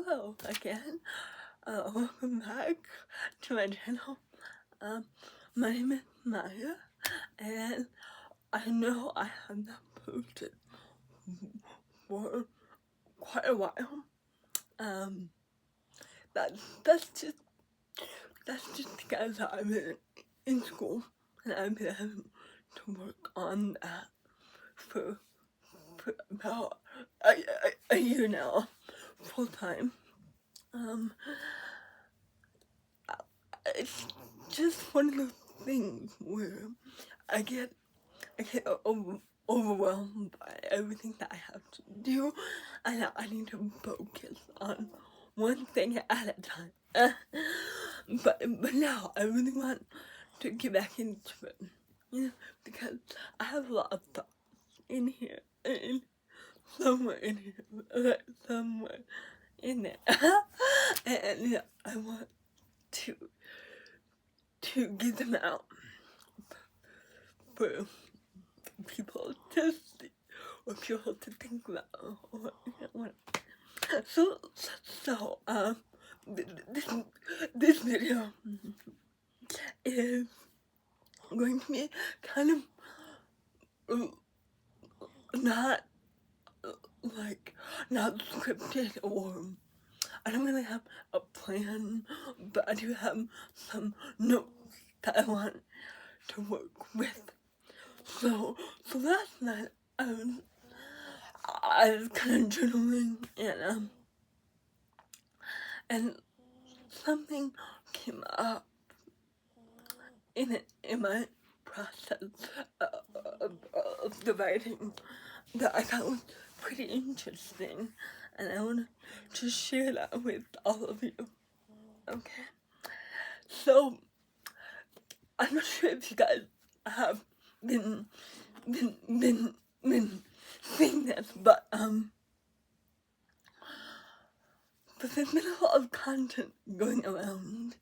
Hello again. Welcome back to my channel. My name is Maya, and I know I have not posted for quite a while. That's just because I've been in school and I've been having to work on that for about a year now, full time. It's just one of those things where I get overwhelmed by everything that I have to do, and I need to focus on one thing at a time. But now I really want to get back into it, because I have a lot of thoughts in here, and somewhere in here, somewhere in there, and I want to get them out for people to see, or people to think about, or whatever. So, this video is going to be kind of not scripted, or I don't really have a plan, but I do have some notes that I want to work with. So last night I was kind of journaling, and something came up in my process of the writing that I thought was pretty interesting, and I wanted to share that with all of you. Okay, so I'm not sure if you guys have been seeing this, but there's been a lot of content going around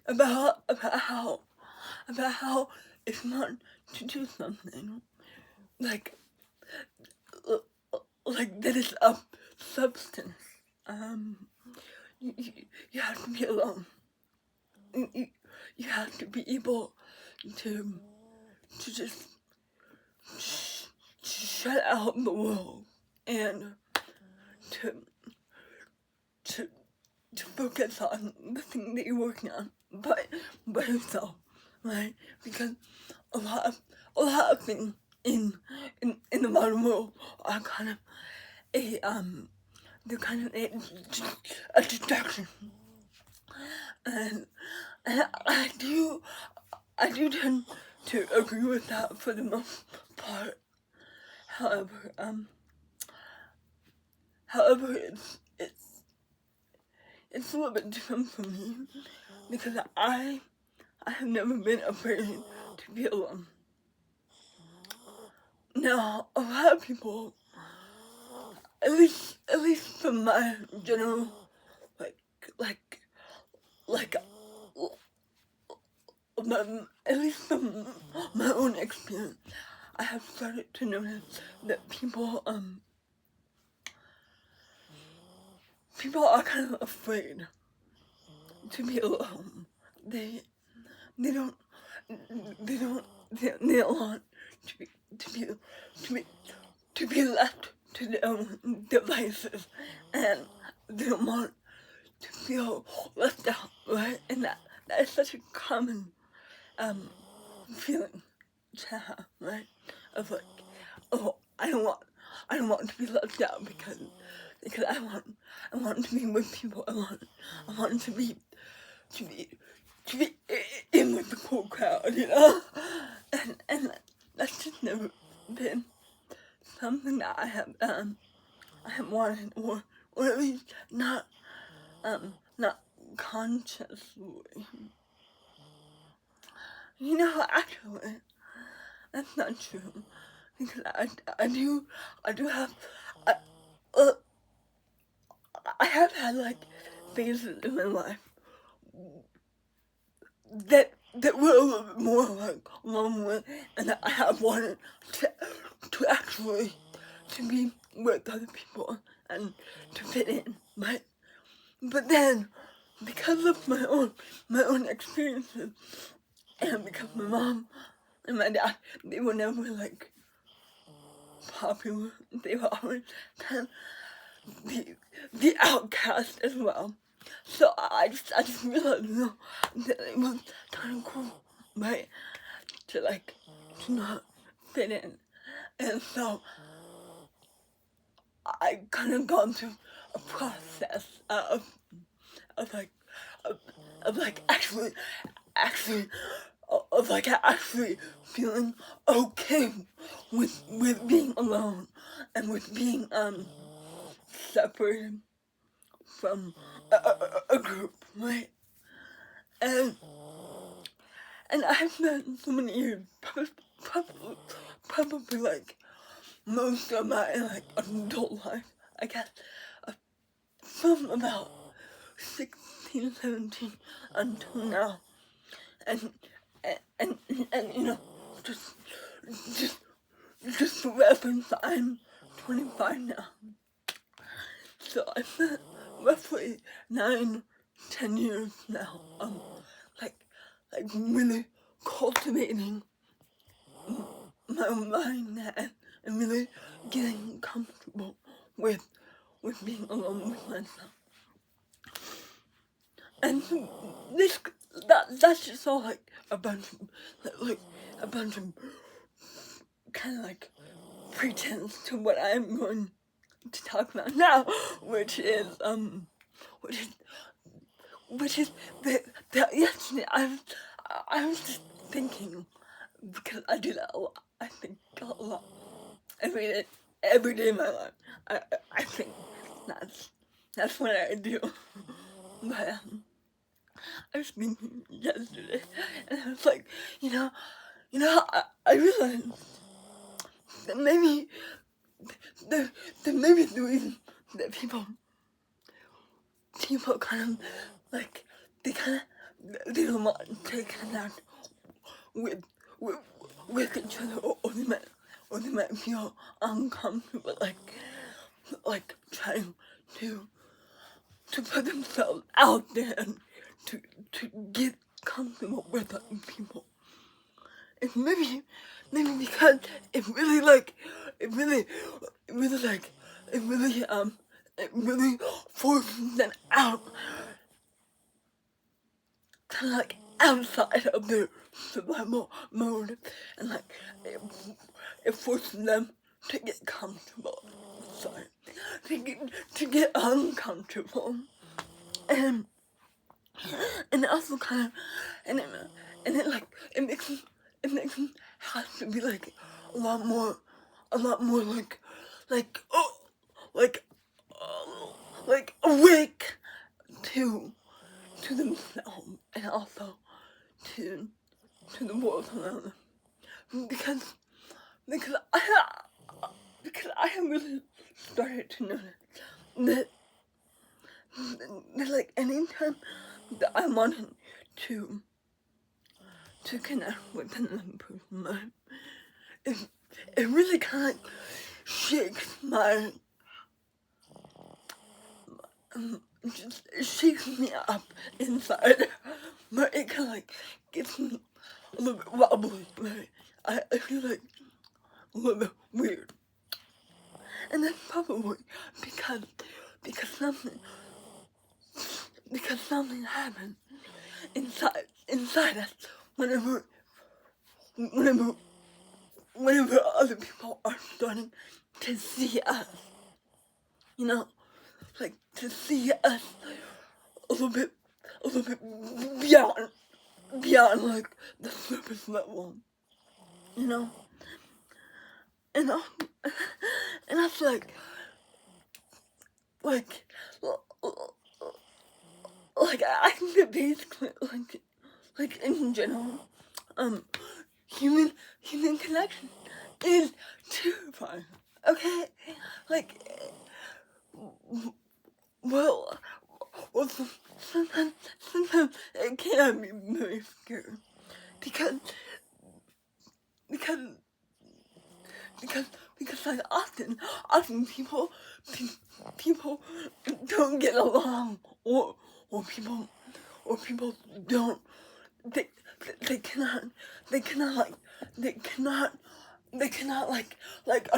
about how if you want to do something like that is a substance, you have to be alone. You have to be able to just shut out the world and to focus on the thing that you're working on by yourself, right? Because a lot of things in the modern world are kind of they're kind of a distraction, and I do tend to agree with that for the most part. However, it's a little bit different for me, because I have never been afraid to be alone. Now, a lot of people, at least from my general, at least from my own experience, I have started to notice that people are kind of afraid to be alone. They don't want to be left to their own devices, and they don't want to feel left out, right? And that is such a common feeling to have, right? Of like, oh, I don't want to be left out because I want to be with people. I want to be in with the cool crowd, and that's just never been something that I have wanted, or at least not consciously. Actually, that's not true, because I do have I have had like phases in my life that were a little bit more like lonely, and that I have wanted to actually to be with other people and to fit in, but then, because of my own experiences, and because my mom and my dad, they were never like popular. They were always kind of the outcast as well. So I just realized, that it was kind of cool, right? To not fit in. And so I kind of gone through a process of like actually actually feeling okay with being alone and with being separated from a group, right? And I've spent so many years, probably like most of my adult life, I guess, from about 16, 17 until now, and just for reference, I'm 25 now, so I spent roughly 9, 10 years now, like really cultivating my own mind and really getting comfortable with being alone with myself. And that's just all like a bunch of kind of like pretense to what I'm going to talk about now, which is that yesterday I was just thinking, because I do that a lot. I think a lot every day in my life. I think that's what I do. But I was thinking yesterday, and I was like, I realized that maybe the reason that people kind of like they don't want to connect with each other, or they might feel uncomfortable like trying to put themselves out there and to get comfortable with other people. It's maybe because it really forces them out, kind of like outside of their survival mode, and it forces them to get comfortable. Sorry, to get uncomfortable, and also kind of, and it makes them have to be like a lot more awake to themselves, and also to the world around them, because I have really started to notice that like anytime that I wanted to connect with another person, it really kind of shakes my just shakes me up inside, but it kind of like gets me a little bit wobbly, right? I feel like a little bit weird, and that's probably because something happened inside us whenever other people are starting to see us, like to see us a little bit beyond like the surface level, and that's like I think that basically like in general, human connection is terrifying. Okay, like well sometimes it can be very scary because like often people don't get along, or people don't, they cannot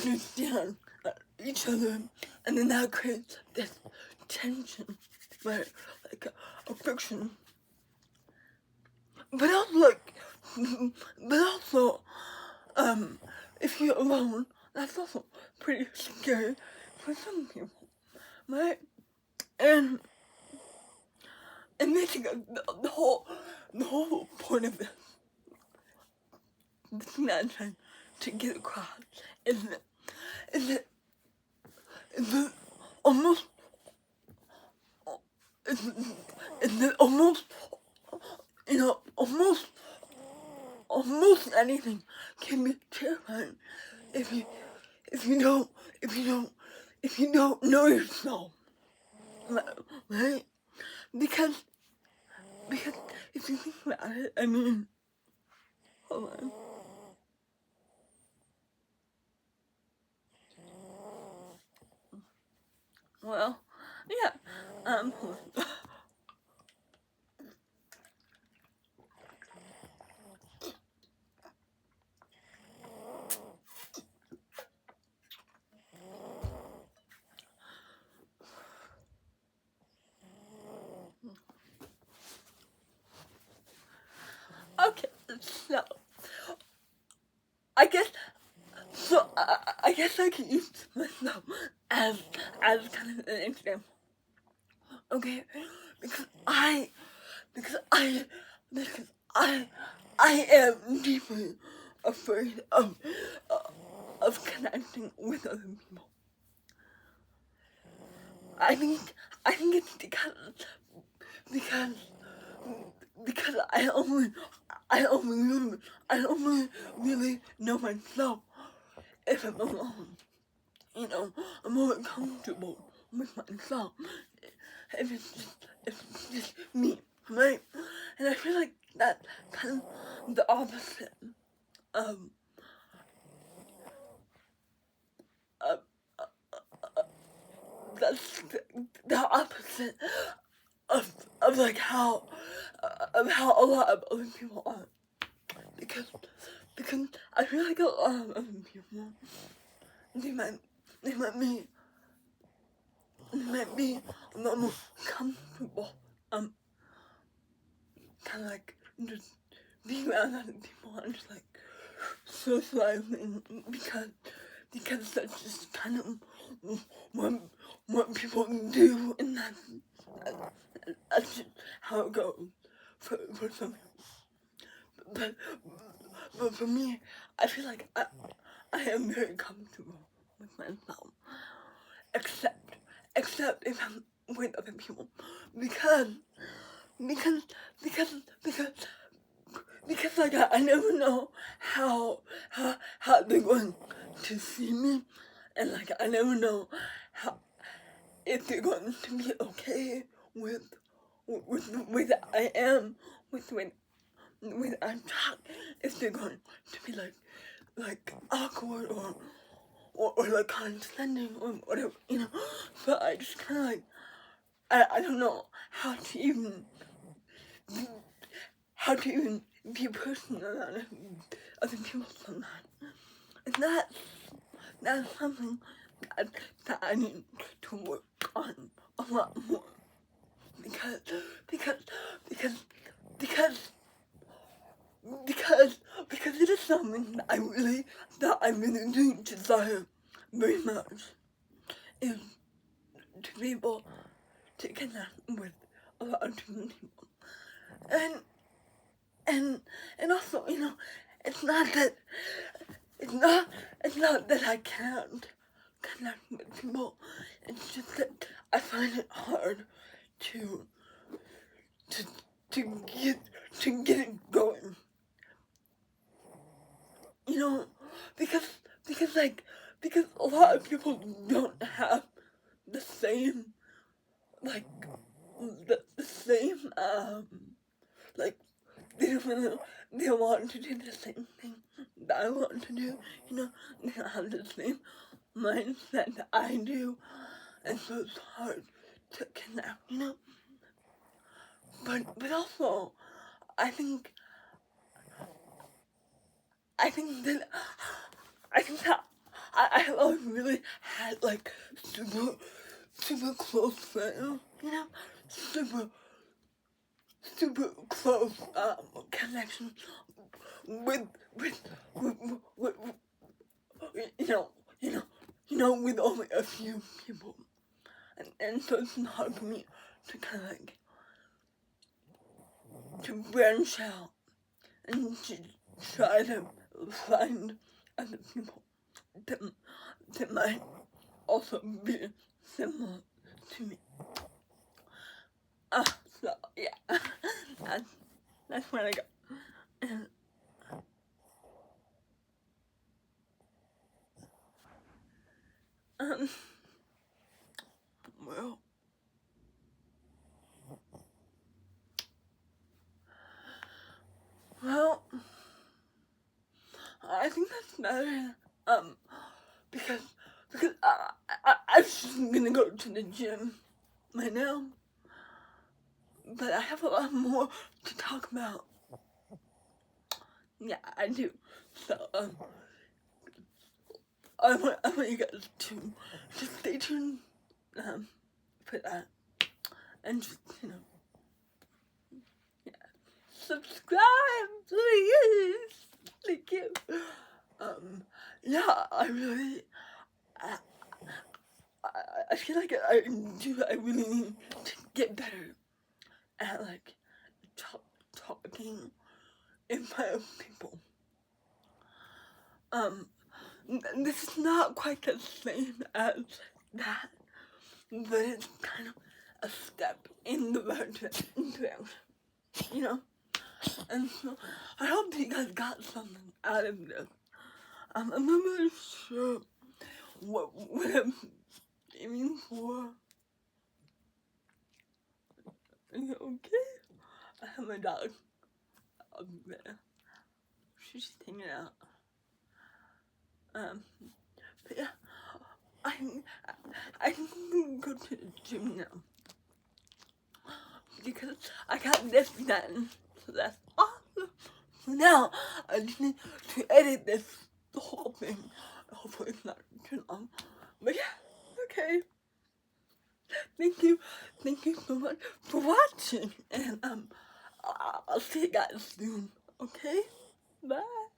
understand each other, and then that creates this tension, like a friction. But also, if you're alone, that's also pretty scary for some people, right? And making the whole point of this thing I'm trying to get across is that almost almost anything can be terrifying if you don't know yourself, right? Because if you think about it, I mean, hold on. Well, yeah, okay, so I guess I guess I can use myself as kind of an example. Okay, because I am deeply afraid of connecting with other people. I think it's because I only really know myself if I'm alone. You know, I'm more comfortable with myself if it's just me, right? And I feel like that's kind of the opposite of that's the opposite of like how a lot of other people are, because I feel like a lot of other people they might be a lot more comfortable kind of like just being around other people and just like socializing, because that's just kind of what people do, and that's just how it goes for some people. But for me, I feel like I am very comfortable with myself, except if I'm with other people, because like I never know how they're going to see me, and like I never know if they're going to be okay with the way that I am, with the way I talk, if they're going to be like awkward or like condescending or whatever, you know. But I just kind of like I don't know how to even be a person around other people sometimes. And that's something that I need to work on a lot more, because it is something that I really do desire very much, is to be able to connect with a lot of different people. And also, you know, it's not that I can't connect with people. It's just that I find it hard to get it going. You know, because a lot of people don't have the same like the same like they want to do the same thing that I want to do, you know, they have the same mindset that I do, and so it's hard to connect, you know. But also, I think I think that I think that I have always really had like super close friends, you know, super close connection with with, with you know with only a few people, and so it's hard for me to kind of like to branch out and to try to find other people that might also be similar to me. So yeah, that's where I go. And, um, well, well, I think that's better. Because I'm just gonna go to the gym right now, but I have a lot more to talk about. Yeah, I do. So I want you guys to just stay tuned for that, and just yeah, subscribe, please. Thank you. Yeah, I really. I, I feel like I really need to get better at like talking in front of people. This is not quite the same as that, but it's kind of a step in the right direction, you know? And so I hope you guys got something out of this. I'm not really sure what I'm aiming for. Are you okay? I have my dog up there. She's just hanging out. But yeah, I can go to the gym now because I got this done. So that's awesome. So now I just need to edit the whole thing. Hopefully it's not too long. But yeah, okay. Thank you so much for watching, and I'll see you guys soon. Okay, bye.